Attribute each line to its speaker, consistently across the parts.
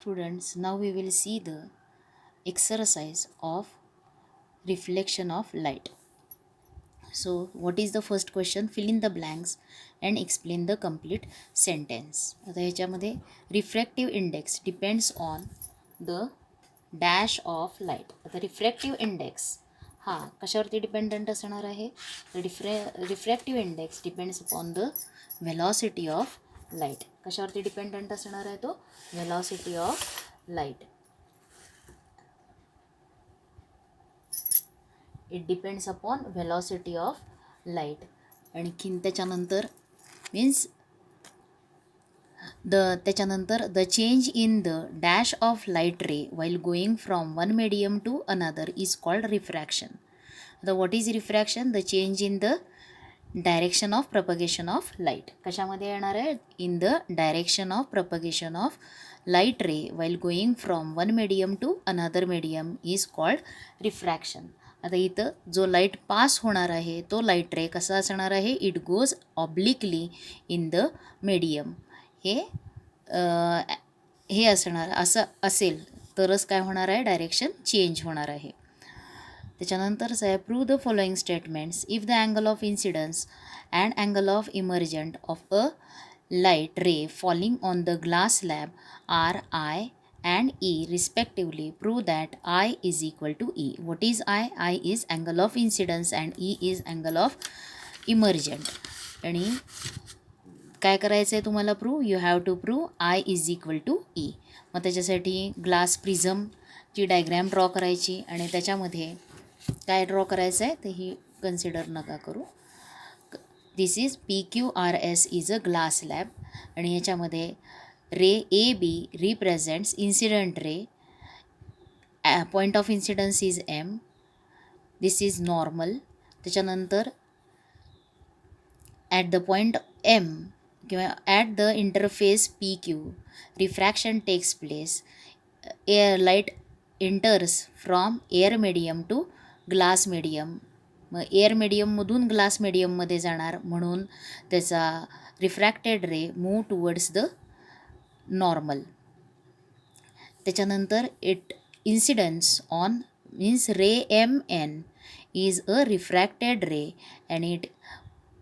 Speaker 1: Students, now we will see the exercise of reflection of light. So, what is the first question? Fill in the blanks and explain the complete sentence. आता ह्याच्यामध्ये refractive index depends on the dash of light. आता refractive index हा कशावरती dependent असणार आहे? तर refractive index depends upon the velocity of light. कशावरती dependent असणार आहे तो? Velocity of light. It depends upon velocity of light. आणखीन त्याच्यानंतर मीन्स त्याच्यानंतर the change in the dash of light ray while going from one medium to another is called refraction. आता what is refraction? The change in the direction of propagation of light. कशामध्ये येणार आहे? In the direction of propagation of light ray while going from one medium to another medium is called refraction. आता इथं जो light pass होणार आहे तो light रे कसा असणार आहे? It goes obliquely in the medium. हे असणार असं असेल तरच काय होणार आहे? डायरेक्शन चेंज होणार आहे. त्याच्यानंतरच आहे prove the following statements. If the angle of incidence and angle of emergent of a light ray falling on the glass slab are I and E respectively, prove that I is equal to E. What is I? I is angle of incidence and E is angle of emergent. आणि काय करायचं आहे तुम्हाला prove? You have to prove I is equal to E. मग त्याच्यासाठी glass प्रिझमची diagram draw करायची आणि त्याच्यामध्ये काय ड्रॉ करायचं आहे ते ही कन्सिडर नका करू. This is PQRS is a glass slab आणि ह्याच्यामध्ये ray AB represents incident ray. Point of incidence is M. This is normal. त्याच्यानंतर ॲट द पॉईंट M किंवा at the interface PQ refraction takes place. Light enters from air medium to glass medium. मग air मीडियममधून glass मीडियममध्ये जाणार म्हणून त्याचा refracted ray move towards the normal. त्याच्यानंतर it incidence on means ray MN is a refracted ray and it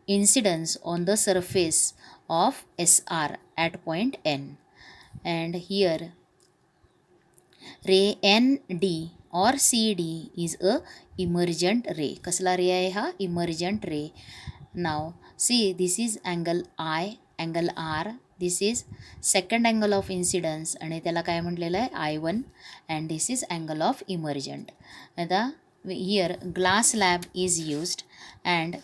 Speaker 1: incidence on the surface of SR at point N. And here ray ND or CD is a emergent ray. कसला ray आहे हा? Emergent ray. Now see this is angle I, angle R. This is second angle of incidence आणि त्याला काय म्हटलेलं आहे? I1 and this is angle of emergent. आता here glass slab is used and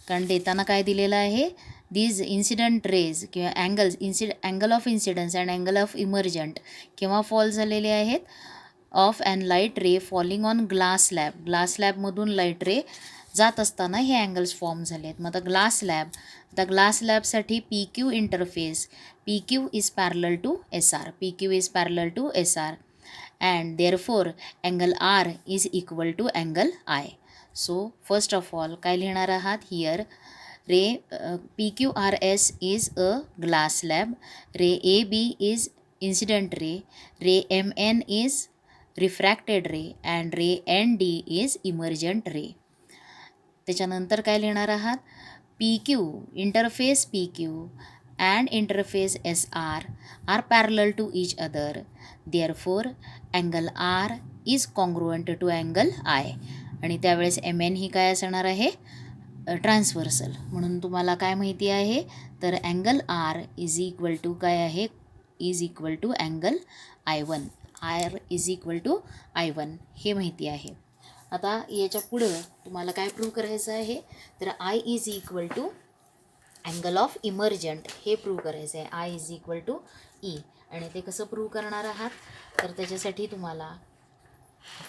Speaker 1: कारण देताना काय दिलेलं आहे? दीज इन्सिडंट रेज किंवा angles angle of incidence and angle of emergent केव्हा फॉल झालेले आहेत? Of and light ray falling on glass slab. Glass लॅबमधून light ray जात असताना हे अँगल्स फॉर्म झाले आहेत. मग आता ग्लास लॅबसाठी PQ interface PQ is parallel to SR. PQ is parallel to SR and therefore angle R is equal to angle I. So first of all काय लिहिणार आहात? Here ray PQRS is a glass slab. Ray AB is incident ray MN is refracted ray and ray ND is emergent ray. त्याच्यानंतर काय लिहिणार आहात? PQ interface PQ and interface SR are parallel to each other. Therefore angle R is congruent to angle I. आणि त्यावेळेस MN ही काय असणार आहे? Transversal. म्हणून तुम्हाला काय माहिती आहे? तर angle R is equal to काय आहे? Is equal to angle I1. R is equal to I1 हे माहिती आहे. आता याच्या पुढं तुम्हाला काय प्रूव्ह करायचं आहे? तर I is equal to angle of emergent हे प्रूव्ह करायचं आहे. I is equal to E. आणि ते कसं प्रूव्ह करणार आहात? तर त्याच्यासाठी तुम्हाला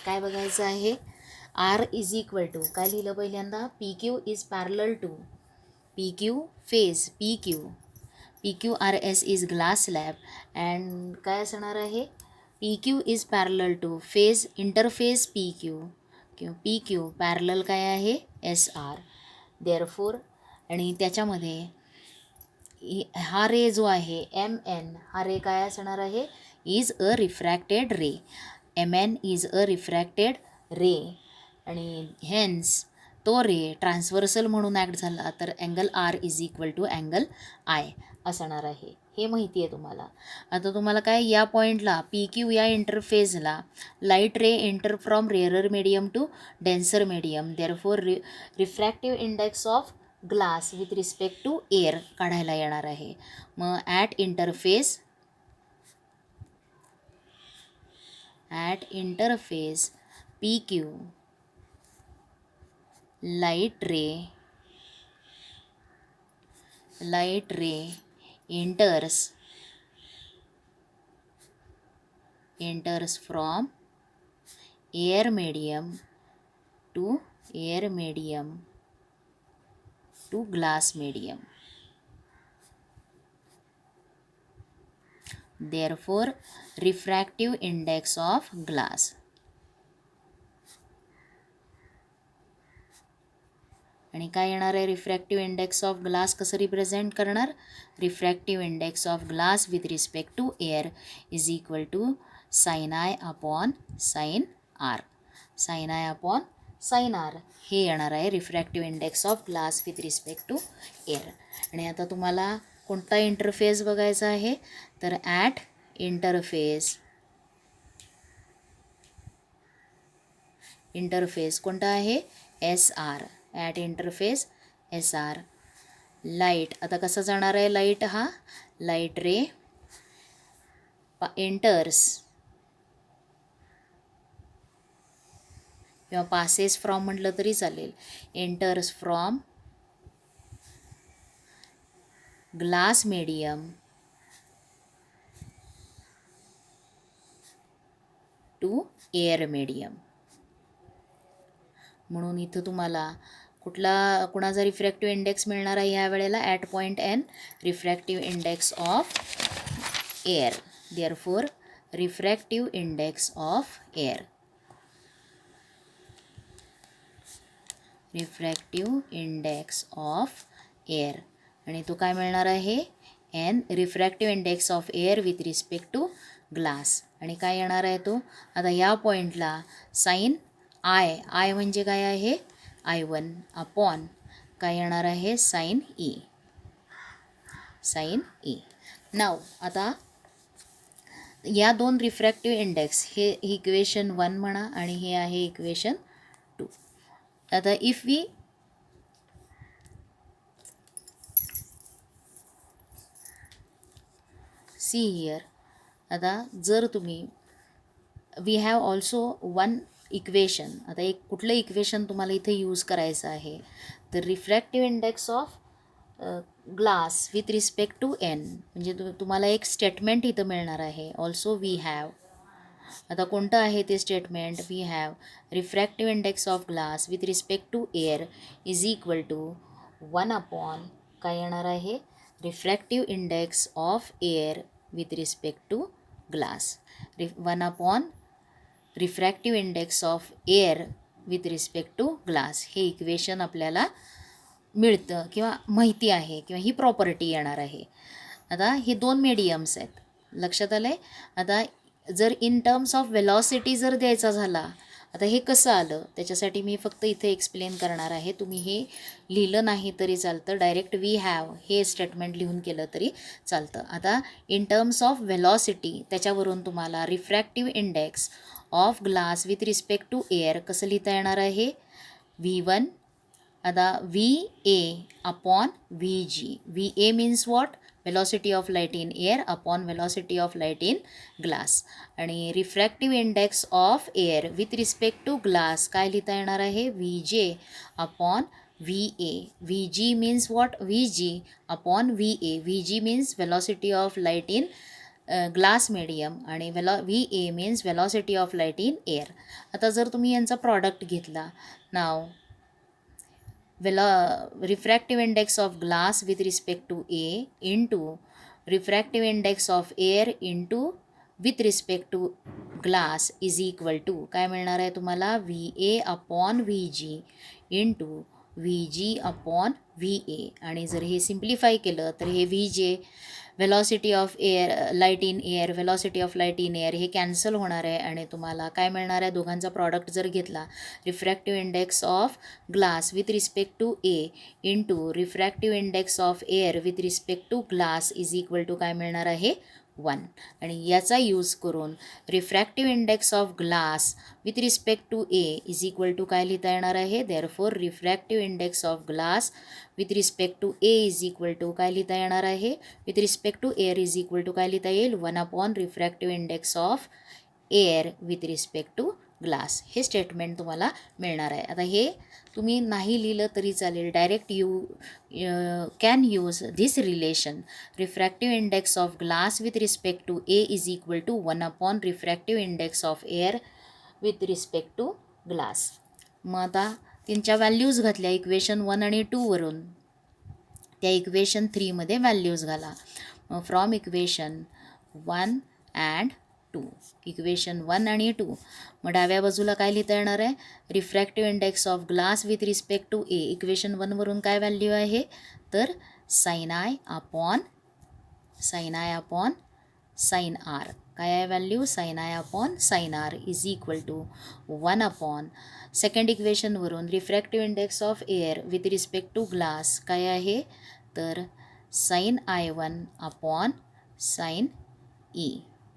Speaker 1: काय बघायचं आहे? R इज इक्वल टू काय लिहिलं पहिल्यांदा? PQ is parallel to PQ face PQRS is glass slab and काय असणार आहे? PQ is parallel to face interface PQ किंवा PQ पॅरलल काय आहे? SR. देअरफोर आणि त्याच्यामध्ये हा रे जो आहे MN, हा रे काय असणार आहे, is a refracted ray. MN is a refracted ray. आणि हेन्स तो रे ट्रान्सव्हर्सल म्हणून ॲक्ट झाला तर angle R is equal to angle I असणार आहे. हे माहिती आहे तुम्हाला. आता तुम्हाला काय या पॉईंटला PQ या इंटरफेसला light ray enter from rarer medium to denser medium, therefore refractive index of glass with respect to air काढायला येणार आहे. मग at interface PQ light ray enters from air medium to glass medium, therefore refractive index of glass. आणि काय येणार आहे, refractive index of glass कसं represent करणार, refractive index of glass with respect to air is equal to sine I upon sine R. Sine I upon sine R हे येणार आहे refractive index of glass with respect to air. आणि आता तुम्हाला कोणता interface बघायचा आहे, तर ॲट इंटरफेस कोणता आहे, SR. At interface SR light. आता कसा जाणार आहे लाईट, हा लाईट रे एंटर्स किंवा पासेस फ्रॉम म्हटलं तरी चालेल, enters from glass medium to air medium. म्हणून इथं तुम्हाला कुणाचा रिफ्रॅक्टिव्ह इंडेक्स मिळणार आहे ह्या वेळेला, at point N refractive index of air, therefore refractive index of air, आणि तो काय मिळणार आहे, N refractive index of air with respect to glass. आणि काय येणार आहे तो, आता या पॉईंटला साइन I म्हणजे काय आहे, I1 अपॉन काय येणार आहे, साइन E. नाव आता या दोन रिफ्रॅक्टिव्ह इंडेक्स, हे इक्वेशन 1 म्हणा आणि हे आहे इक्वेशन 2. आता इफ वी सी हिअर, आता जर तुम्ही we have also one equation, आता एक कुठलं इक्वेशन तुम्हाला इथे यूज करायचं आहे, तर refractive index of glass with respect to N, म्हणजे तुम्हाला एक स्टेटमेंट इथं मिळणार आहे. ऑल्सो वी हॅव, आता कोणतं आहे ते statement, we have refractive index of glass with respect to air is equal to 1 upon काय येणार आहे, refractive index of air with respect to glass, 1 upon refractive index of air with respect to glass. हे equation आपल्याला मिळतं किंवा माहिती आहे किंवा ही प्रॉपर्टी येणार आहे. आता हे दोन मीडियम्स आहेत, लक्षात आलं आहे. आता जर इन टर्म्स ऑफ वेलॉसिटी जर द्यायचा झाला, आता हे कसं आलं त्याच्यासाठी मी फक्त इथे एक्सप्लेन करणार आहे. तुम्ही हे लिहिलं नाही तरी चालतं, डायरेक्ट वी हॅव हे स्टेटमेंट लिहून केलं तरी चालतं. आता इन टर्म्स ऑफ वेलॉसिटी त्याच्यावरून तुम्हाला refractive index of glass with respect to air कसं लिहिता येणार आहे, V1 आता VA upon VG. VA means what, velocity of light in air upon velocity of light in glass. आणि refractive index of air with respect to glass काय लिहिता येणार आहे, VJ upon VA. VG means what, VG upon VA. VG means velocity of light in glass medium आणि VA means velocity of light in air. आता जर तुम्ही यांचा product घेतला, now refractive index of glass with respect to A into refractive index of air into with respect to glass is equal to काय मिळणार आहे तुम्हाला, VA upon VG into V G upon V A. आणि जर हे simplify केलं तर हे V J velocity of air light in air, velocity of light in air हे कॅन्सल होणार आहे आणि तुम्हाला काय मिळणार आहे, दोघांचा प्रॉडक्ट जर घेतला refractive index of glass with respect to A into refractive index of air with respect to glass is equal to काय मिळणार आहे 1. आणि याचा यूज करून refractive index of glass with respect to A is equal to काय लिहिता येणार आहे, therefore refractive index of glass with respect to A is equal to काय लिहिता येणार आहे, with respect to air is equal to काय लिहिता येईल 1 upon refractive index of air with respect to glass. हे स्टेटमेंट तुम्हाला मिळणार आहे. आता हे तुम्ही नाही लिहिलं तरी चालेल, direct can use this relation refractive index of glass with respect to A is equal to 1 upon refractive index of air with respect to glass. मग आता त्यांच्या व्हॅल्यूज घातल्या इक्वेशन 1 आणि 2 वरून, त्या इक्वेशन 3 मध्ये व्हॅल्यूज घाला. मग फ्रॉम इक्वेशन 1 अँड 2, इक्वेशन 1 आणि 2. मग डाव्या बाजूला काय लिहिता येणार आहे, refractive index of glass with respect to A. Equation 1 वरून काय व्हॅल्यू आहे, तर sine I upon sine R. काय आहे value, sine I upon sine R is equal to 1 upon second इक्वेशनवरून refractive index of air with respect to glass काय आहे, तर sign I1 upon sine E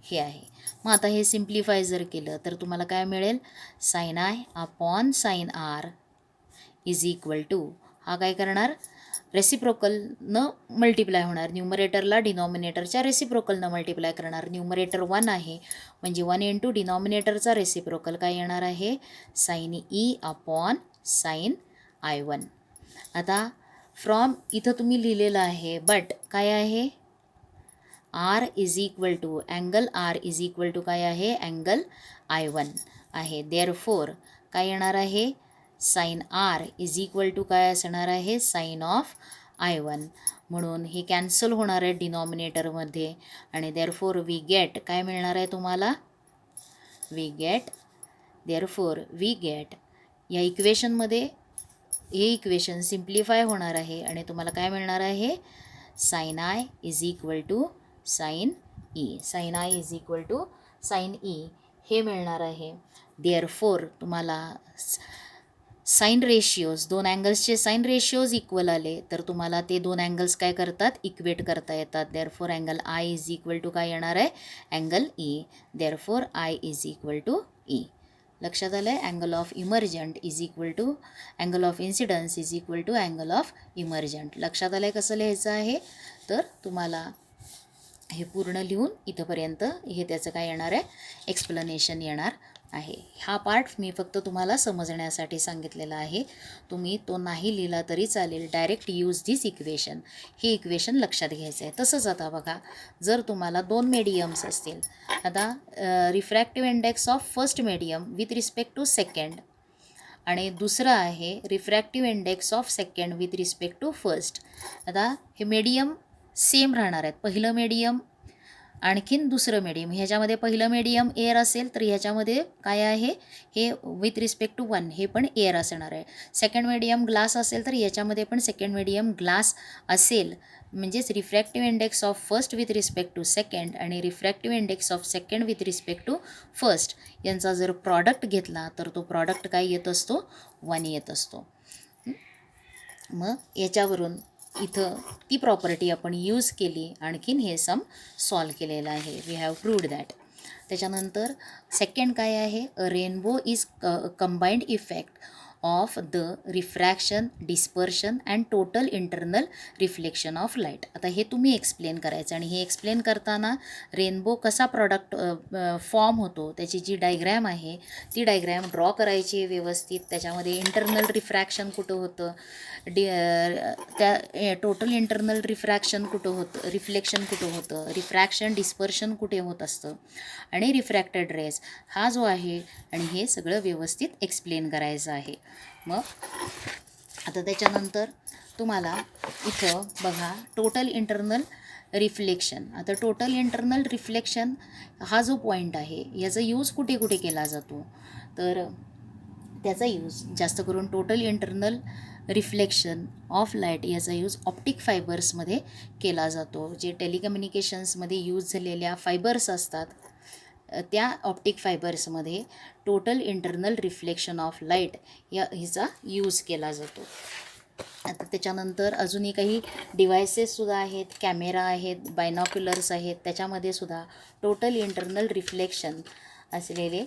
Speaker 1: हे आहे. मग आता हे सिम्प्लिफाय जर केलं तर तुम्हाला काय मिळेल, sine I upon sine R is equal to, हा काय करणार, रेसिप्रोकलनं मल्टिप्लाय होणार, न्यूमरेटरला डिनॉमिनेटरच्या रेसिप्रोकलनं मल्टिप्लाय करणार. न्यूमरेटर 1 आहे म्हणजे 1 इंटू डिनॉमिनेटरचा रेसिप्रोकल काय येणार आहे, sign E upon sine I1. आता फ्रॉम इथं तुम्ही लिहिलेलं आहे, बट काय आहे, R is equal to angle R is equal to काय आहे, अँगल I1 आहे. देअरफॉर काय येणार आहे, sine R is equal to काय असणार आहे, साइन ऑफ I1. म्हणून हे कॅन्सल होणार आहे डिनॉमिनेटरमध्ये आणि देअरफॉर वी गेट काय मिळणार आहे तुम्हाला, we get, therefore we get या इक्वेशनमध्ये हे इक्वेशन सिम्प्लिफाय होणार आहे आणि तुम्हाला काय मिळणार आहे, sine I is equal to sine E, sine I is equal to sine E हे मिळणार आहे. देअरफॉर तुम्हाला साइन रेशिओज, दोन अँगल्सचे साइन रेशिओज इक्वल आले तर तुम्हाला ते दोन अँगल्स काय करतात, इक्वेट करता येतात. Therefore angle I is equal to काय येणार आहे, angle E. Therefore I is equal to E. लक्षात आलं आहे, angle of emergent is equal to angle of incidence is equal to angle of emergent. लक्षात आलं आहे कसं लिहायचं आहे, तर तुम्हाला हे पूर्ण लिहून इथंपर्यंत हे त्याचं काय येणार आहे, एक्सप्लेनेशन येणार आहे. हा पार्ट मी फक्त तुम्हाला समजण्यासाठी सांगितलेला आहे, तुम्ही तो नाही लिहिला तरी चालेल, डायरेक्ट यूज धिस इक्वेशन, हे इक्वेशन लक्षात घ्यायचं आहे. तसंच आता बघा, जर तुम्हाला दोन मीडियम्स असतील, आता refractive index of first medium with respect to second आणि दुसरं आहे refractive index of second with respect to first. आता हे मीडियम सेम राहणार आहेत, पहिलं मीडियम आणखीन दुसरं मीडियम, ह्याच्यामध्ये पहिलं मीडियम एअर असेल तर ह्याच्यामध्ये काय आहे, हे विथ रिस्पेक्ट टू 1 हे पण एअर असणार आहे. सेकंड मीडियम ग्लास असेल तर याच्यामध्ये पण सेकंड मीडियम ग्लास असेल. म्हणजेच refractive index of first with respect to second आणि refractive index of second with respect to first यांचा जर प्रॉडक्ट घेतला तर तो प्रॉडक्ट काय येत असतो, 1 येत असतो. मग याच्यावरून इथं ती प्रॉपर्टी आपण यूज केली, आणखीन हे सम सॉल्व केलेलं आहे. We have proved that. त्याच्यानंतर सेकंड काय आहे, a rainbow is combined effect of the refraction, dispersion and total internal reflection of light. आता हे तुम्ही एक्सप्लेन करायचं आणि हे एक्सप्लेन करताना रेनबो कसा प्रॉडक्ट फॉर्म होतो त्याची जी डायग्रॅम आहे ती डायग्रॅम ड्रॉ करायची व्यवस्थित. त्याच्यामध्ये इंटरनल रिफ्रॅक्शन कुठं होतं, त्या टोटल इंटरनल रिफ्रॅक्शन कुठं होतं, रिफ्लेक्शन कुठं होतं, रिफ्रॅक्शन डिस्पर्शन कुठे होत असतं आणि रिफ्रॅक्टेड रेज हा जो आहे, आणि हे सगळं व्यवस्थित एक्सप्लेन करायचं आहे. मग आता त्याच्यानंतर तुम्हाला इथं बघा टोटल इंटरनल रिफ्लेक्शन. आता टोटल इंटरनल रिफ्लेक्शन हा जो पॉईंट आहे याचा यूज कुठे कुठे केला जातो, तर त्याचा यूज जास्त करून total internal reflection of light याचा यूज ऑप्टिक फायबर्समध्ये केला जातो. जे टेलिकम्युनिकेशन्समध्ये यूज झालेल्या फायबर्स असतात त्या ऑप्टिक फायबर्समध्ये total internal reflection of light हिचा यूज केला जातो. आता त्याच्यानंतर अजूनही काही डिव्हायसेससुद्धा आहेत, कॅमेरा आहेत, बायनॉक्युलर्स आहेत, त्याच्यामध्ये सुद्धा टोटल इंटरनल रिफ्लेक्शन असलेले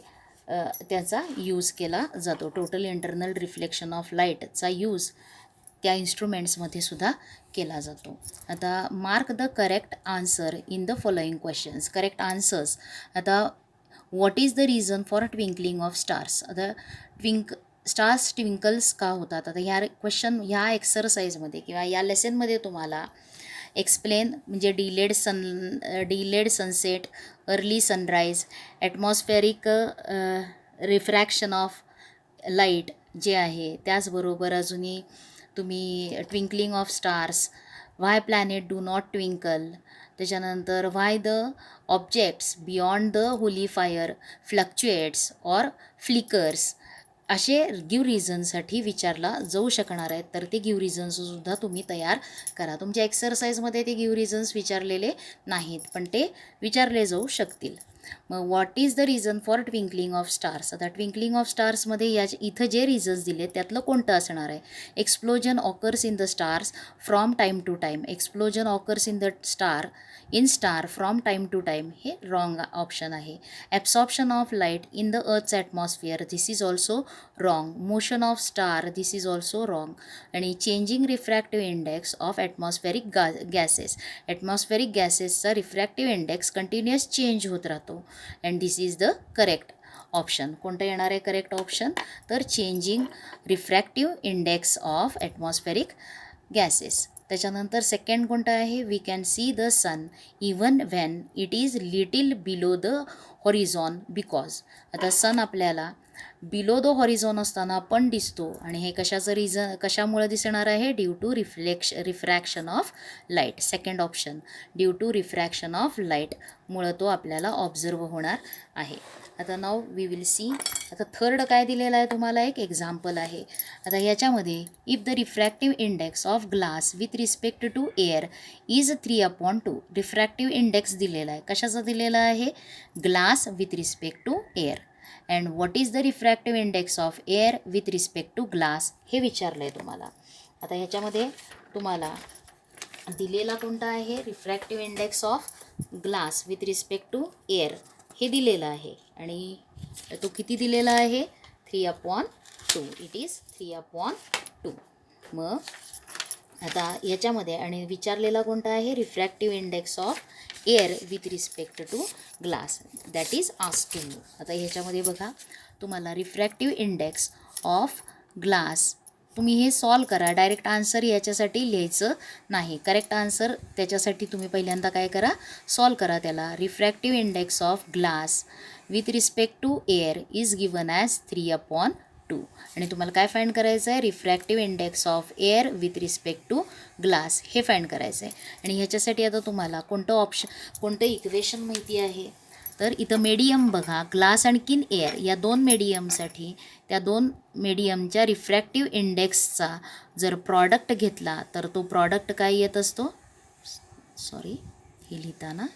Speaker 1: त्याचा यूज केला जातो. टोटल इंटरनल रिफ्लेक्शन ऑफ लाईटचा यूज त्या इन्स्ट्रुमेंट्समध्ये सुद्धा केला जातो. आता mark the correct answer in the following questions. Correct answers. आता what is the reason for twinkling of stars. आता स्टार्स ट्विंकल्स का होतात. आता ह्या एक्सरसाइजमध्ये किंवा या लेसनमध्ये तुम्हाला एक्सप्लेन म्हणजे delayed sunset, early sunrise, atmospheric refraction of light जे आहे, त्याचबरोबर अजूनही तुम्ही twinkling of stars, why planet do not twinkle, त्याच्यानंतर why the objects beyond the holy fire fluctuates or flickers, असे गिव रिझनसाठी विचारला जाऊ शकणार आहेत. तर ते गिव रिझन्ससुद्धा तुम्ही तयार करा. तुमच्या एक्सरसाइजमध्ये ते गिव रिझन्स विचारलेले नाहीत, पण ते विचारले जाऊ शकतील. मग what is the reason for twinkling of stars. आता ट्विंकलिंग ऑफ स्टार्समध्ये इथं जे रिझन्स दिले त्यातलं कोणतं असणार आहे. Explosion occurs in the stars from time to time. Explosion occurs in star from time to time हे रॉंग ऑप्शन आहे. Absorption of light in the earth's atmosphere, this is also wrong. Motion of star, this is also wrong. आणि changing refractive index of atmospheric gases. Atmospheric गॅसेसचा refractive index continuous change होत राहतो. And this is the correct option. कोणतं येणार आहे correct option. तर changing refractive index of atmospheric gases. त्याच्यानंतर second कोणतं आहे. We can see the sun even when it is little below the horizon because. आता सन आपल्याला बिलो द हॉरिझॉन असताना पण दिसतो आणि हे कशामुळे दिसणार आहे. Due to refraction of light. Second option due to refraction of लाईटमुळं तो आपल्याला ऑब्झर्व होणार आहे. आता नाव वी विल सी. आता थर्ड काय दिलेलं आहे तुम्हाला एक एक्झाम्पल आहे. आता ह्याच्यामध्ये if the refractive index of glass with respect to air is 3/2. Refractive index दिलेला आहे. कशाचा दिलेला आहे. Glass with respect to air. And what is the refractive index of air with respect to glass हे विचारलं आहे तुम्हाला. आता ह्याच्यामध्ये तुम्हाला दिलेला कोणता आहे. Refractive index of glass with respect to air हे दिलेलं आहे आणि तो किती दिलेला आहे. 3/2. It is 3/2. मग आता याच्यामध्ये आणि विचारलेला कोणता आहे. Refractive index of air with respect to glass, that is asking you. आता ह्याच्यामध्ये बघा तुम्हाला रिफ्रॅक्टिव्ह इंडेक्स ऑफ ग्लास तुम्ही हे सॉल्व करा. डायरेक्ट आन्सर याच्यासाठी लिहायचं नाही. करेक्ट आन्सर त्याच्यासाठी तुम्ही पहिल्यांदा काय करा. सॉल्व करा त्याला. Refractive index of glass with respect to air is given as 3/2. आणि तुम्हाला काय फाइंड करायचं आहे. Refractive index of air with respect to glass हे फाइंड करायचं आहे. आणि ह्याच्यासाठी आता तुम्हाला कोणतं इक्वेशन माहिती आहे. तर इथं मीडियम बघा. ग्लास आणखीन एअर या दोन मीडियमसाठी त्या दोन मीडियमच्या रिफ्रॅक्टिव्ह इंडेक्सचा जर प्रॉडक्ट घेतला तर तो प्रॉडक्ट काय येत असतो. हे लिहिताना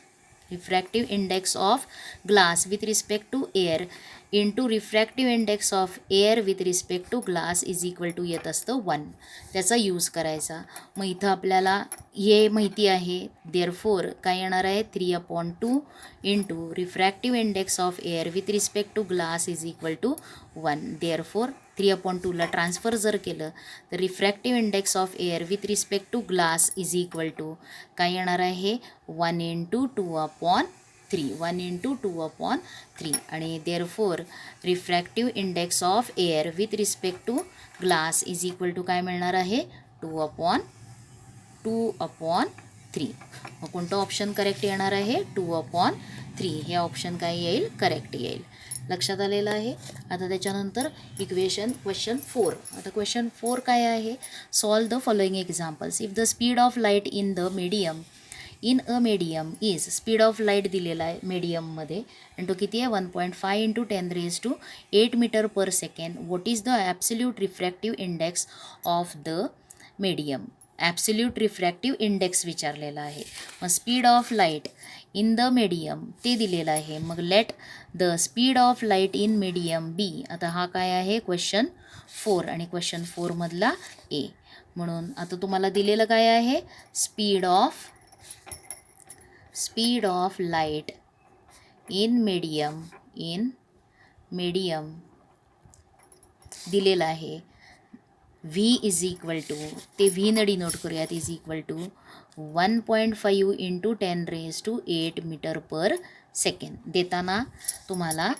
Speaker 1: refractive index of glass with respect to air into refractive index of air with respect to glass is equal to येत असतं 1. त्याचा यूज करायचा. मग इथं आपल्याला हे माहिती आहे. देअरफोर काय येणार आहे. 3/2 into refractive index of air with respect to glass is equal to 1. Therefore 3/2ला ट्रान्सफर जर केलं तर refractive index of air with respect to glass is equal to काय येणार आहे. 1 × 2/3. 1 × 2/3. आणि therefore refractive index of air with respect to glass is equal to काय मिळणार आहे. 2/3. मग कोणतं ऑप्शन करेक्ट येणार आहे. 2/3 हे ऑप्शन काय येईल. करेक्ट येईल. लक्षात आलेलं आहे. आता त्याच्यानंतर क्वेश्चन 4. आता क्वेश्चन 4 काय आहे. Solve the following examples. If the speed of light in the medium in a medium is, speed of light दिलेला आहे मीडियममध्ये आणि तो किती आहे 1.5 × 10⁸ metre per second. What is the absolute refractive index of the medium. Absolute refractive index विचारलेला आहे. मग speed of light in the medium ते दिलेलं आहे. मग let the speed of light in medium be. आता हा काय आहे क्वेश्चन 4 आणि क्वेश्चन 4मधला ए. म्हणून आता तुम्हाला दिलेलं काय आहे, speed of light in medium दिलेलं आहे. व्ही इज इक्वल टू, ते व्ही न डिनोट करूयात, is equal to 1.5 × 10⁸ metre per second. देताना तुम्हाला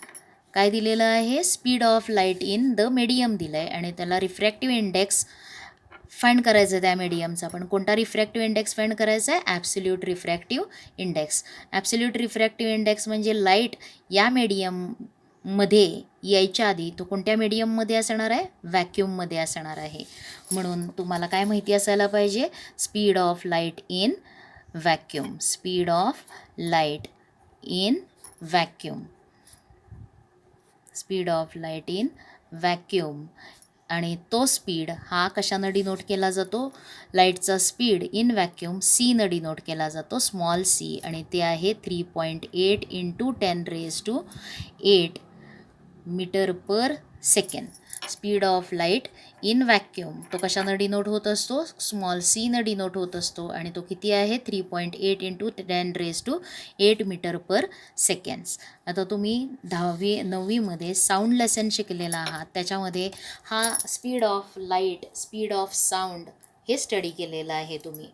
Speaker 1: काय दिलेलं आहे, speed of light in the medium दिलं आहे आणि त्याला रिफ्रॅक्टिव्ह इंडेक्स फाइंड करायचं आहे त्या मीडियमचा. पण कोणता रिफ्रॅक्टिव्ह इंडेक्स फाइंड करायचा आहे, absolute refractive index. Absolute refractive index म्हणजे लाईट या मीडियममध्ये यायच्या आधी तो कोणत्या मीडियममध्ये असणार आहे, व्हॅक्यूममध्ये असणार आहे. म्हणून तुम्हाला काय माहिती असायला पाहिजे, speed of light in vacuum. Speed of light in vacuum. Speed of light in vacuum. आणि तो स्पीड हा कशानं डिनोट केला जातो, लाईटचा स्पीड इन व्हॅक्यूम सीनं डिनोट केला जातो, स्मॉल सी. आणि ते आहे 3.8 × 10⁸ metre per second. Speed of light in vacuum तो कशानं डिनोट होत असतो, स्मॉल सीनं डिनोट होत असतो आणि तो किती आहे 3.8 × 10⁸ मीटर पर सेकंड्स. आता तुम्ही 9वीमध्ये साऊंड लेसन शिकलेला आहात, त्याच्यामध्ये हा speed of light, speed of sound हे स्टडी केलेलं आहे तुम्ही.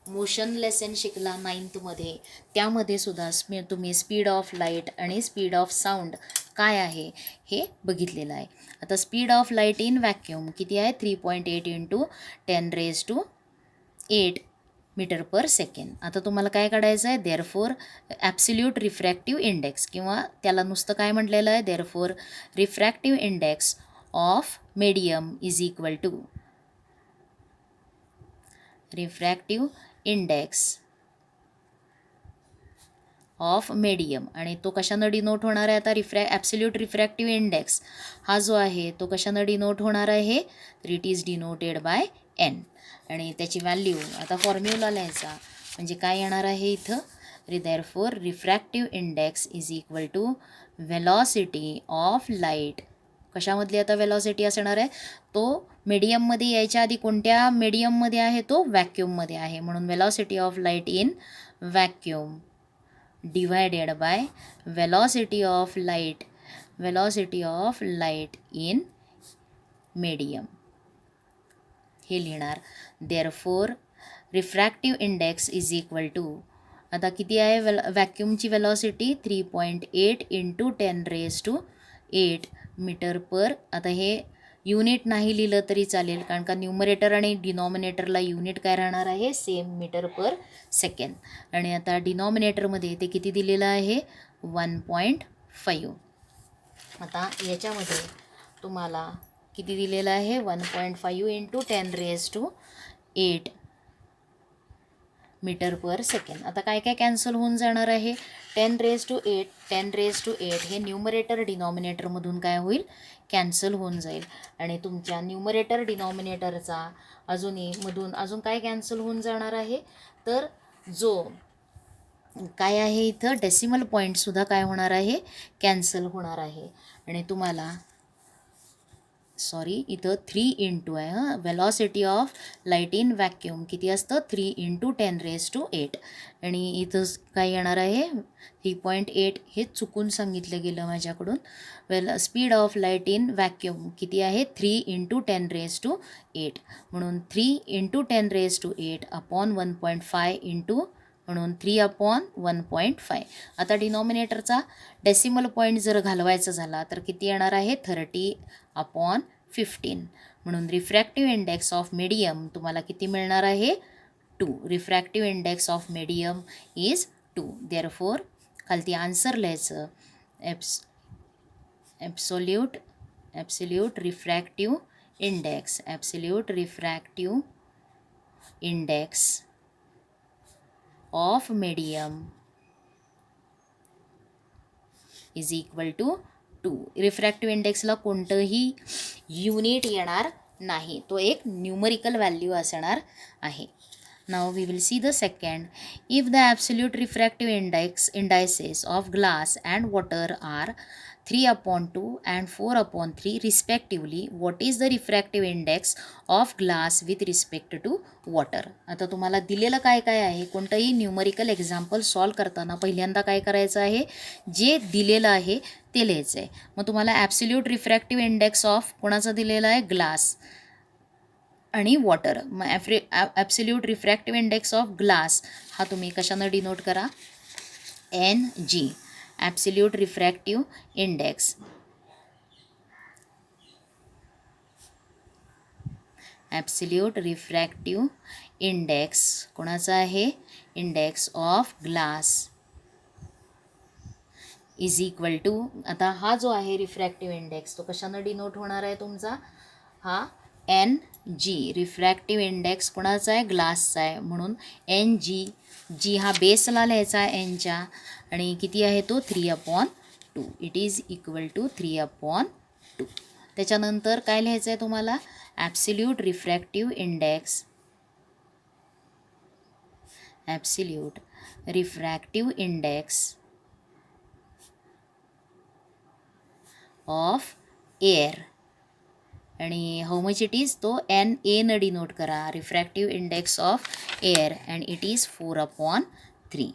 Speaker 1: मोशन लेसन शिकला 9thमध्ये, त्यामध्ये सुद्धा तुम्ही स्पीड ऑफ लाईट आणि स्पीड ऑफ साऊंड काय आहे हे बघितलेलं आहे. आता speed of light in vacuum किती आहे, 3.8 × 10⁸ मीटर पर सेकंड. आता तुम्हाला काय काढायचं आहे, देअरफोर ॲब्सल्यूट रिफ्रॅक्टिव्ह इंडेक्स, किंवा त्याला नुसतं काय म्हटलेलं आहे, therefore refractive index of medium is equal to refractive index of medium. आणि तो कशानं डिनोट होणार आहे, आता ॲब्सल्यूट रिफ्रॅक्टिव्ह इंडेक्स हा जो आहे तो कशानं डिनोट होणार आहे, तर it is denoted by n. आणि त्याची व्हॅल्यू आता फॉर्म्युला लिहायचा, म्हणजे काय येणार आहे इथं, therefore refractive index is equal to velocity of light. कशामधली आता व्हेलॉसिटी असणार आहे, तो मीडियममध्ये यायच्या आधी कोणत्या मीडियममध्ये आहे, तो व्हॅक्यूममध्ये आहे. म्हणून velocity of light in vacuum divided by velocity of light in medium हे लिहिणार. Therefore refractive index is equal to, आता किती आहे व्हॅक्यूमची वेलॉसिटी 3.8 × 10⁸ मीटर पर. आता हे युनिट नाही लिहिलं तरी चालेल, कारण का न्यूमरेटर आणि डिनॉमिनेटरला युनिट काय राहणार आहे, सेम, मीटर पर सेकंड. आणि आता डिनॉमिनेटरमध्ये ते किती दिलेलं आहे, 1.5. आता याच्यामध्ये तुम्हाला किती दिलेलं आहे, 1.5 × 10⁸ मीटर पर सेकंड. आता काय काय कॅन्सल होऊन जाणार आहे, 10⁸ हे न्यूमरेटर डिनॉमिनेटरमधून काय होईल, कॅन्सल होऊन जाईल. आणि तुमच्या न्यूमरेटर डिनॉमिनेटरचा अजून काय कॅन्सल होऊन जाणार आहे, तर जो काय आहे इथं डेसिमल पॉईंटसुद्धा काय होणार आहे, कॅन्सल होणार आहे. आणि तुम्हाला इथं 3 × आहे velocity of light in vacuum किती असतं, 3 × 10⁸. आणि इथं काय येणार आहे 3.8, हे चुकून सांगितलं गेलं माझ्याकडून. Speed of light in vacuum किती आहे, 3 × 10⁸. म्हणून 3 × 10⁸ अपॉन 1.5 म्हणून 3/1.5. आता डिनॉमिनेटरचा डेसिमल पॉईंट जर घालवायचा झाला तर किती येणार आहे, 30/15. म्हणून रिफ्रॅक्टिव्ह इंडेक्स ऑफ मीडियम तुम्हाला किती मिळणार आहे, 2. Refractive index of medium is 2. Therefore खालती आन्सर लिहायचं, absolute refractive index of medium is equal to 2. Refractive इंडेक्सला कोणतंही युनिट येणार नाही, तो एक न्यूमरिकल व्हॅल्यू असणार आहे. Now we will see the second. If the absolute refractive indices of glass and water are 3/2 and 4/3 respectively, what is the refractive index of glass with respect to water? आता तुम्हाला दिलेलं काय काय आहे, कोणतंही numerical example solve करताना पहिल्यांदा काय करायचं आहे, जे दिलेलं आहे ते लिहायचं आहे. मग तुम्हाला ॲब्सोल्यूट रिफ्रॅक्टिव्ह इंडेक्स ऑफ कोणाचा दिलेला आहे, ग्लास आणि वॉटर. मग absolute refractive index of glass हा तुम्ही कशानं डिनोट करा, NG. Absolute refractive index, absolute refractive index कोणाचा आहे, index of glass is equal to, आता हा जो आहे रिफ्रॅक्टिव्ह इंडेक्स तो कशानं डिनोट होणार आहे तुमचा, हा NG. रिफ्रॅक्टिव्ह इंडेक्स कोणाचा आहे, ग्लासचा आहे, म्हणून NG. जी हा बेसला लिहायचा आहे एनच्या, आणि किती आहे तो 3/2. It is equal to 3/2. त्याच्यानंतर काय लिहायचं आहे तुम्हाला, absolute refractive index, absolute refractive index of air, आणि हाऊ मच इट इज, तो NA न डिनोट करा, refractive index of air, and it is 4/3.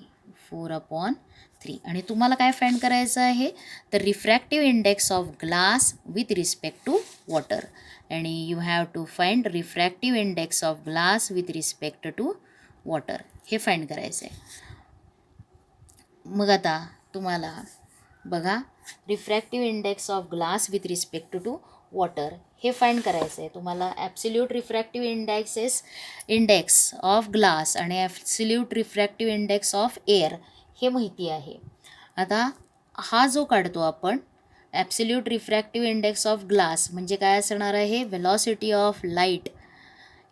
Speaker 1: 4/3. आणि तुम्हाला काय फाइंड करायचं आहे, तर refractive index of glass with respect to water, आणि you have to find refractive index of glass with respect to water, हे फाइंड करायचं आहे. मग आता तुम्हाला बघा, refractive index of glass with respect to water हे फाइंड करायचं आहे तुम्हाला. Absolute refractive index of glass आणि absolute refractive index of air हे माहिती आहे. आता हा जो काढतो आपण absolute refractive index of glass म्हणजे काय असणार आहे, velocity of light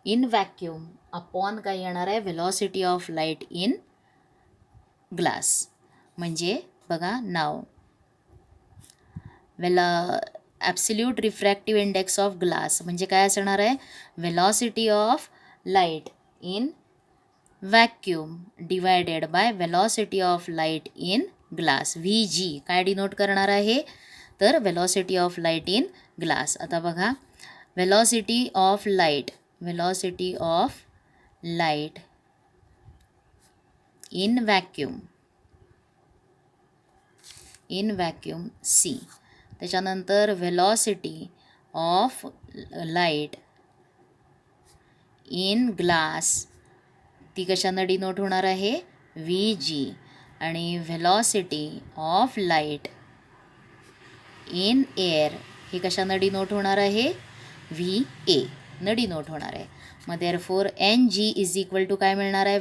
Speaker 1: in vacuum upon काय येणार आहे, velocity of light in glass. म्हणजे बघा now absolute refractive index of glass म्हणजे काय असणार आहे, velocity of light in vacuum divided bye velocity of light in glass, VG. काय डिनोट करणार आहे, तर velocity of light in glass. आता बघा, velocity of light in vacuum C. त्याच्यानंतर velocity of light in glass ती कशानं डिनोट होणार आहे, VG. आणि velocity of light in air हे कशानं डिनोट होणार आहे, VA न डिनोट होणार आहे. मग therefore NG is equal to काय मिळणार आहे,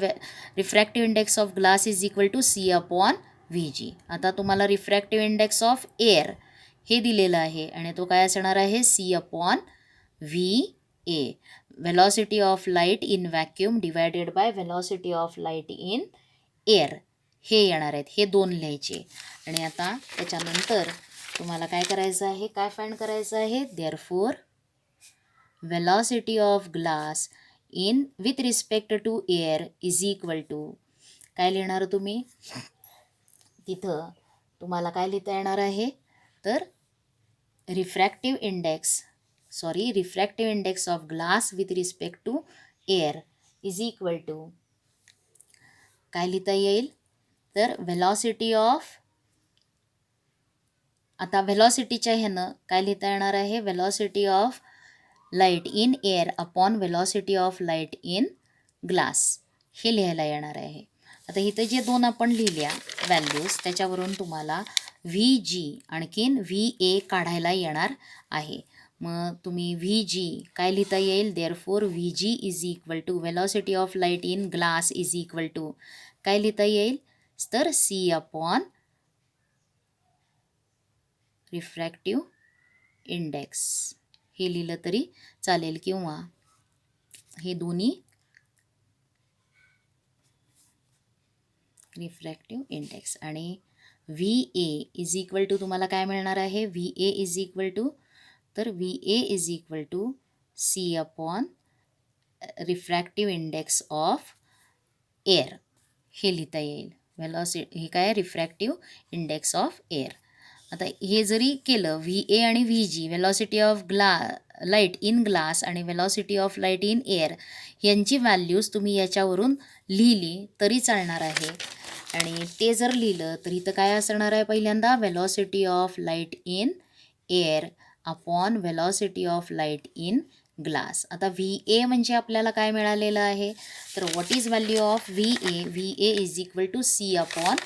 Speaker 1: refractive index of glass is equal to C/VG. आता तुम्हाला रिफ्रॅक्टिव्ह इंडेक्स ऑफ एअर हे दिलेलं आहे आणि तो काय असणार आहे, C/VA. Velocity of light in vacuum divided bye velocity of light in air हे येणार आहेत, हे दोन लिहायचे. आणि आता त्याच्यानंतर तुम्हाला काय करायचं आहे, काय फाइंड करायचं आहे, therefore velocity of glass in with respect to air is equal to काय लिहिणार तुम्ही, तिथं तुम्हाला काय लिहिता येणार आहे, तर refractive index of glass with respect to air is equal to काय लिहिता येईल, तर व्हेलॉसिटी ऑफ, आता व्हेलॉसिटीच्या ह्यानं काय लिहिता येणार आहे, velocity of light in air upon velocity of light in glass हे लिहायला येणार आहे. आता इथं जे दोन आपण लिहिल्या व्हॅल्यूज त्याच्यावरून तुम्हाला VG आणखीन VA काढायला येणार आहे. मग तुम्ही VG काय लिहिता येईल, therefore VG is equal to velocity of light in glass is equal to काय लिहिता येईल, तर C/, रिफ्रॅक्टिव्ह इंडेक्स हे लिहिलं तरी चालेल, किंवा हे दोन्ही रिफ्रॅक्टिव्ह इंडेक्स. आणि VA इज इक्वल टू तुम्हाला काय मिळणार आहे, VA इज इक्वल टू, तर VA is equal to C upon refractive index of air, हे लिहिता येईल. हे काय, रिफ्रॅक्टिव्ह इंडेक्स ऑफ एअर. आता हे जरी केलं, VA आणि VG velocity of light in glass आणि velocity of light in air यांची व्हॅल्यूज तुम्ही याच्यावरून लिहिली तरी चालणार आहे. आणि ते जर लिहिलं तर इथं काय असणार आहे, पहिल्यांदा velocity of light in air upon velocity of light in glass. आता VA म्हणजे आपल्याला काय मिळालेलं आहे, तर what is value of VA is equal to C upon,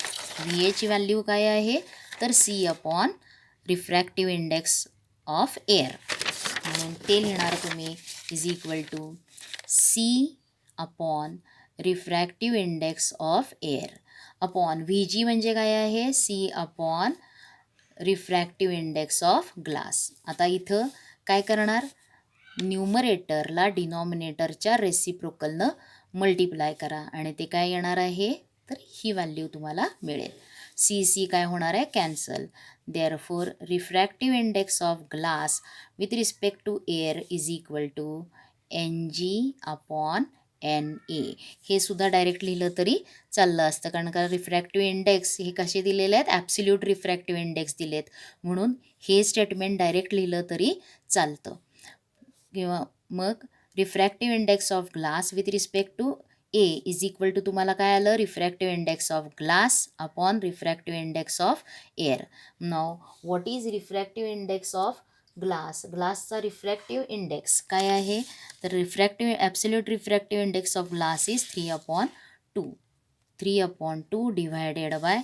Speaker 1: VAची व्हॅल्यू काय आहे, तर C upon refractive index of air. म्हणून ते लिहिणार तुम्ही is equal to C upon refractive index of air upon VG म्हणजे काय आहे, C upon refractive index of glass. आता इथं काय करणार, न्यूमरेटरला डिनॉमिनेटरच्या रेसिप्रोकलनं मल्टिप्लाय करा आणि ते काय येणार आहे, तर ही व्हॅल्यू तुम्हाला मिळेल. C काय होणार आहे, cancel. Therefore refractive index of glass with respect to air is equal to NG upon NA. हे सुद्धा डायरेक्ट लिहिलं तरी चाललं असतं, कारण का रिफ्रॅक्टिव्ह इंडेक्स हे कसे दिलेले आहेत, ॲब्सल्यूट रिफ्रॅक्टिव्ह इंडेक्स दिलेत, म्हणून हे स्टेटमेंट डायरेक्ट लिहिलं तरी चालतं. किंवा मग refractive index of glass with respect to A is equal to तुम्हाला काय आलं, refractive index of glass upon refractive index of air. Now what is refractive index of ग्लासचा रिफ्रॅक्टिव्ह इंडेक्स काय आहे, तर absolute refractive index of glass is 3/2. 3/2 divided by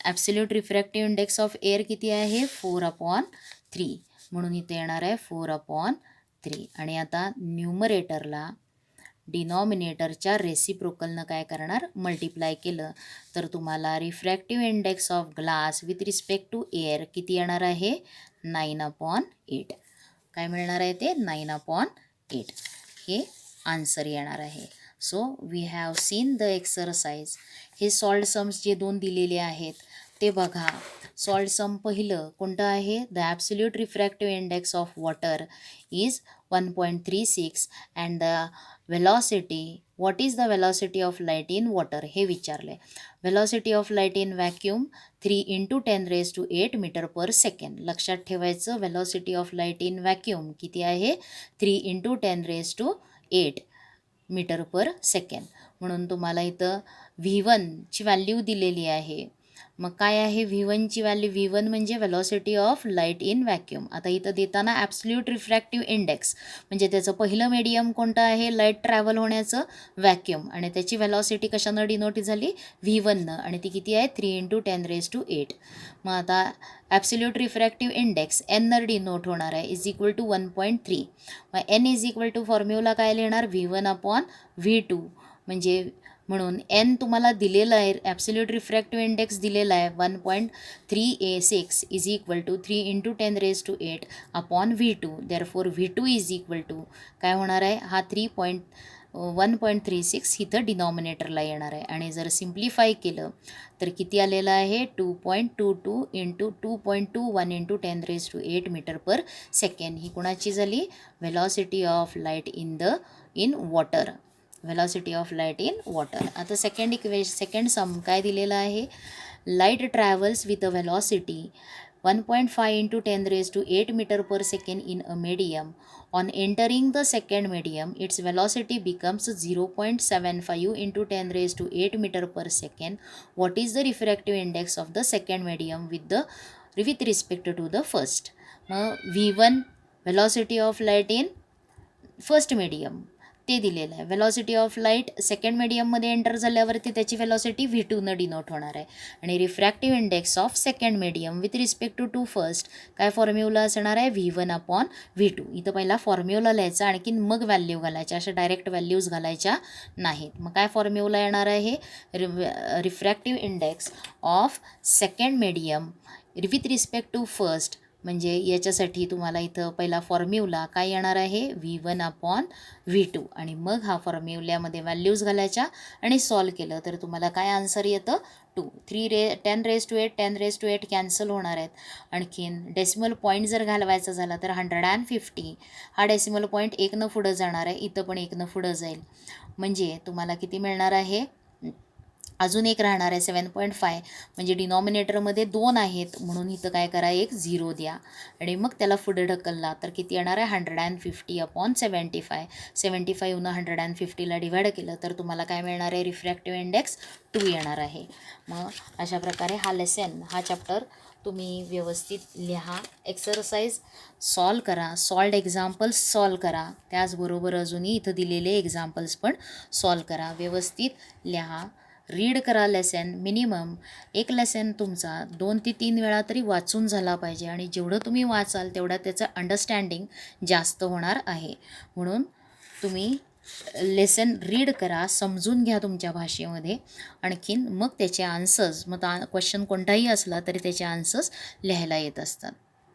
Speaker 1: absolute refractive index of air किती आहे, 4/3. म्हणून इथे येणार आहे 4/3. आणि आता न्यूमरेटरला डिनॉमिनेटरच्या रेसिप्रोकलनं काय करणार, मल्टिप्लाय केलं तर तुम्हाला refractive index of glass with respect to air किती येणार आहे, 9/8. काय मिळणार आहे ते, 9/8. हे आन्सर येणार आहे. So we have seen the exercise. हे सॉल्ट सम्स जे दोन दिलेले आहेत ते बघा. सॉल्ट सम पहिलं कोणतं आहे, the absolute refractive index of water is 1.36 and the velocity, what is the velocity of light in water, हे विचारले. Velocity of light in vacuum 3 × 10⁸ metre per second. लक्षात ठेवायचं, velocity of light in vacuum किती आहे, 3 × 10⁸ metre per second. म्हणून तुम्हाला इथं V1ची व्हॅल्यू दिलेली आहे. मग काय आहे V1ची व्हॅल्यू, V1 म्हणजे velocity of light in vacuum. आता इथं देताना ॲब्सल्यूट रिफ्रॅक्टिव्ह इंडेक्स म्हणजे त्याचं पहिलं मीडियम कोणतं आहे, लाईट ट्रॅव्हल होण्याचं, व्हॅक्यूम, आणि त्याची वेलॉसिटी कशानं डिनोट झाली, V1नं, आणि ती किती आहे, 3 × 10⁸. मग आता ॲब्सल्यूट रिफ्रॅक्टिव्ह इंडेक्स Nनं डिनोट होणार आहे, इज इक्वल टू 1.3. मग N is equal to formula काय लिहिणार, V1/V2. म्हणजे म्हणून N तुम्हाला दिलेला आहे, ॲब्सल्यूट रिफ्रॅक्टिव्ह इंडेक्स दिलेला आहे 1.386 is equal to 3 × 10⁸ upon V2. Therefore V2 is equal to काय होणार आहे, हा 1.36 इथं डिनॉमिनेटरला येणार आहे. आणि जर सिम्प्लिफाय केलं तर किती आलेलं आहे, 2.22 × 2.21 × 10⁸ मीटर पर सेकंड. ही कोणाची झाली, velocity of light in water, velocity of light in water. आता सेकंड सम काय दिलेलं आहे, light travels with a velocity 1.5 × 10⁸ metre per second in a medium. On entering the second medium, its velocity becomes 0.75 × 10⁸ meter per second. What is the refractive index of the second medium with respect to the first? मग V1 velocity of light in first medium ते दिलेलं आहे. Velocity of light second मीडियममध्ये enter झाल्यावरती त्याची velocity V2नं denote होणार आहे. आणि refractive index of second medium with respect to first काय फॉर्म्युला असणार आहे, V1/V2. इथं पहिला फॉर्म्युला लिहायचा, आणखीन मग व्हॅल्यू घालायच्या, अशा डायरेक्ट व्हॅल्यूज घालायच्या नाहीत. मग काय फॉर्म्युला येणार आहे, refractive index of second medium with respect to first म्हणजे याच्यासाठी तुम्हाला इथं पहिला फॉर्म्युला काय येणार आहे, V1/V2 आणि मग हा फॉर्म्युल्यामध्ये व्हॅल्यूज घालायच्या आणि सॉल्व केलं तर तुम्हाला काय आन्सर येतं 2. 10⁸ 10⁸ कॅन्सल होणार आहेत. आणखीन डेसिमल पॉईंट जर घालवायचा झाला तर 150 हा डेसिमल पॉईंट 1 पुढं जाणार आहे, इथं पण 1 पुढं जाईल. म्हणजे तुम्हाला किती मिळणार आहे, अजून एक राहणार आहे 7.5. म्हणजे डिनॉमिनेटरमध्ये 2 आहेत म्हणून इथं काय करा, एक 0 द्या आणि मग त्याला पुढे ढकलला तर किती येणार आहे 150/75. 75नं 150ला डिवाइड केलं तर तुम्हाला काय मिळणार आहे, रिफ्रॅक्टिव्ह इंडेक्स 2 येणार आहे. मग अशा प्रकारे हा चॅप्टर तुम्ही व्यवस्थित लिहा, एक्सरसाइज सॉल्व करा, सॉल्ड एक्झाम्पल्स सॉल्व करा, त्याचबरोबर अजूनही इथं दिलेले एक्झाम्पल्स पण सॉल्व करा, व्यवस्थित लिहा, रीड करा. लेसन मिनिमम एक लेसन तुमचा 2 ते 3 वेळा तरी वाचून झाला पाहिजे आणि जेवढं तुम्ही वाचाल तेवढं त्याचं अंडरस्टँडिंग जास्त होणार आहे. म्हणून तुम्ही लेसन रीड करा, समजून घ्या तुमच्या भाषेमध्ये, आणखीन मग त्याचे आन्सर्स, मग क्वेश्चन कोणताही असला तरी त्याचे आन्सर्स लिहायला येत असतात.